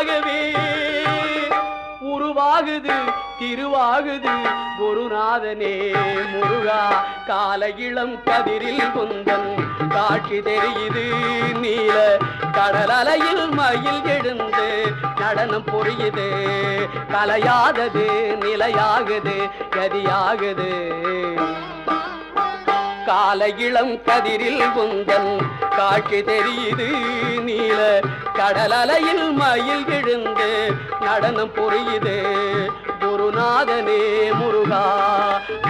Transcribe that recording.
உருவாகவே உருவாகுது திருவாகுது குருநாதனே முருகா. கால இளம் கதிரில் குந்தன் காட்சி தெரியுது நீல கடல் அலையில் மயில் எழுந்து நடனம் புரியுது. கலையாதது நிலையாகுது கதியாகுது. கால இளம் கதிரில் குந்தன் காட்சி தெரியுது நீல கடல் அலையில் மயில் எழுந்து நடனம் புரியுது குருநாதனே முருகா.